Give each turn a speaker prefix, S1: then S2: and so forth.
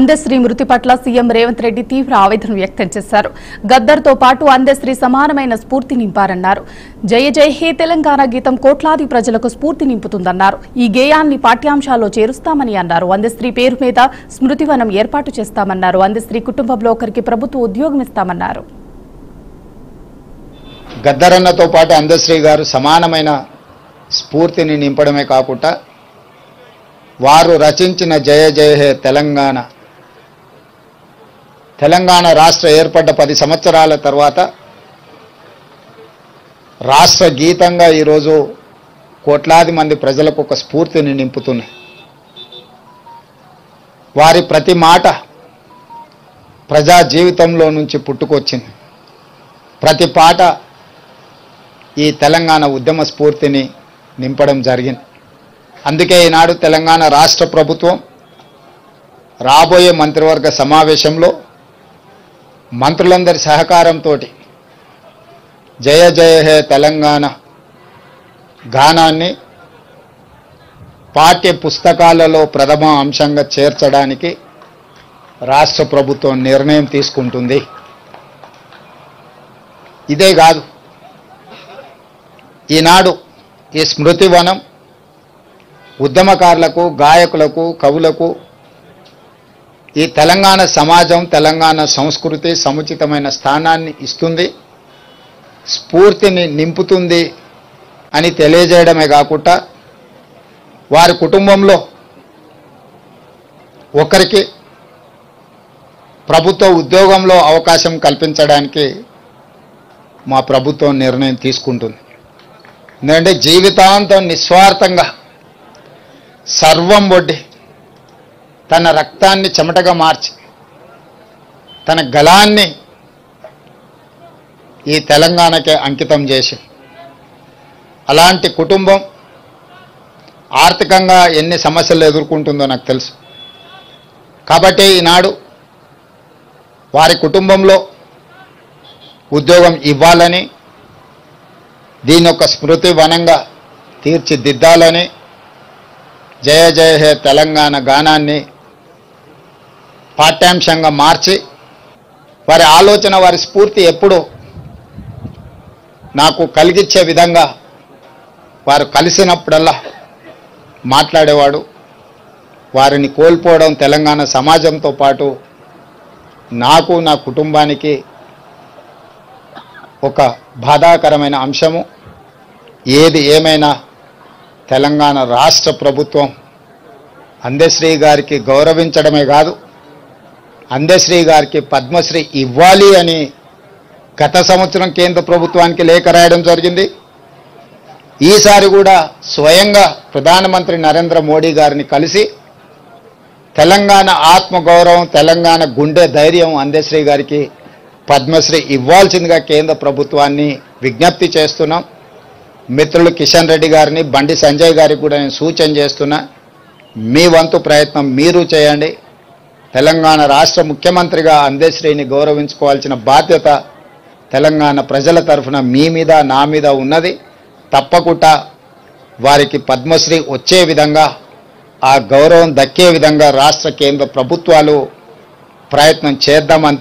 S1: అందశ్రీ మృతి పట్ల సీఎం రేవంత్ రెడ్డి తీవ్ర ఆవేదన వ్యక్తం చేశారు. గద్దర్తో పాటు అందశ్రీ సమానమైన స్ఫూర్తి నింపారన్నారు. జయ జయ హే తెలంగాణ గీతం కోట్లాది ప్రజలకు స్ఫూర్తి నింపుతుందన్నారు. ఈ గేయాన్ని పాఠ్యాంశాల్లో చేరుస్తామని అన్నారు. అందశ్రీ పేరు మీద స్మృతివనం ఏర్పాటు చేస్తామన్నారు. అందశ్రీ కుటుంబంలో ఒకరికి ప్రభుత్వ ఉద్యోగం ఇస్తామన్నారు.
S2: గద్దరన్నతో పాటు అందశ్రీ గారు సమానమైన స్ఫూర్తిని నింపడమే కాకుండా వారు రచించిన జయ జయ హే తెలంగాణ రాష్ట్ర ఏర్పడ్డ 10 సంవత్సరాల తర్వాత రాష్ట్ర గీతంగా ఈరోజు కోట్లాది మంది ప్రజలకు ఒక స్ఫూర్తిని నింపుతున్నాయి. వారి ప్రతి మాట ప్రజా జీవితంలో నుంచి పుట్టుకొచ్చింది. ప్రతి పాట ఈ తెలంగాణ ఉద్యమ స్ఫూర్తిని నింపడం జరిగింది. అందుకే ఈనాడు తెలంగాణ రాష్ట్ర ప్రభుత్వం రాబోయే మంత్రివర్గ సమావేశంలో మంత్రులందరి సహకారంతో జయ జయ హే తెలంగాణ గానాన్ని పాఠ్య పుస్తకాలలో ప్రథమ అంశంగా చేర్చడానికి రాష్ట్ర ప్రభుత్వం నిర్ణయం తీసుకుంటుంది. ఇదే కాదు, ఈనాడు ఈ స్మృతివనం ఉద్యమకారులకు, గాయకులకు, కవులకు ఈ తెలంగాణ సమాజం, తెలంగాణ సంస్కృతి సముచితమైన స్థానాన్ని ఇస్తుంది, స్ఫూర్తిని నింపుతుంది అని తెలియజేయడమే కాకుండా వారి కుటుంబంలో ఒకరికి ప్రభుత్వ ఉద్యోగంలో అవకాశం కల్పించడానికి మా ప్రభుత్వం నిర్ణయం తీసుకుంటుంది. ఎందుకంటే జీవితాంతం నిస్వార్థంగా సర్వం ఒడ్డి తన రక్తాన్ని చెమటగా మార్చి తన గళాన్ని ఈ తెలంగాణకే అంకితం చేసి అలాంటి కుటుంబం ఆర్థికంగా ఎన్ని సమస్యలు ఎదుర్కొంటుందో నాకు తెలుసు. కాబట్టి ఈనాడు వారి కుటుంబంలో ఉద్యోగం ఇవ్వాలని, దీని యొక్క స్మృతి వనంగా తీర్చిదిద్దాలని జయ జయ హే తెలంగాణ గానాన్ని పాఠ్యాంశంగా మార్చి వారి ఆలోచన, వారి స్ఫూర్తి ఎప్పుడూ నాకు కలిగించే విధంగా వారు కలిసినప్పుడల్లా మాట్లాడేవాడు. వారిని కోల్పోవడం తెలంగాణ సమాజంతో పాటు నాకు, నా కుటుంబానికి ఒక బాధాకరమైన అంశము. ఏది ఏమైనా తెలంగాణ రాష్ట్ర ప్రభుత్వం అందశ్రీ గారికి గౌరవించడమే కాదు, అందశ్రీ గారికి పద్మశ్రీ ఇవ్వాలి అని గత సంవత్సరం కేంద్ర ప్రభుత్వానికి లేఖ రాయడం జరిగింది. ఈసారి కూడా స్వయంగా ప్రధానమంత్రి నరేంద్ర మోడీ గారిని కలిసి తెలంగాణ ఆత్మగౌరవం, తెలంగాణ గుండె ధైర్యం అందశ్రీ గారికి పద్మశ్రీ ఇవ్వాల్సిందిగా కేంద్ర ప్రభుత్వాన్ని విజ్ఞప్తి చేస్తున్నాం. మిత్రులు కిషన్ రెడ్డి గారిని, బండి సంజయ్ గారికి కూడా నేను సూచన చేస్తున్నా, మీ వంతు ప్రయత్నం మీరు చేయండి. తెలంగాణ రాష్ట్ర ముఖ్యమంత్రిగా అందశ్రీని గౌరవించుకోవాల్సిన బాధ్యత తెలంగాణ ప్రజల తరఫున మీ మీద, నా మీద ఉన్నది. తప్పకుండా వారికి పద్మశ్రీ వచ్చే విధంగా, ఆ గౌరవం దక్కే విధంగా రాష్ట్ర కేంద్ర ప్రభుత్వాలు ప్రయత్నం చేద్దామని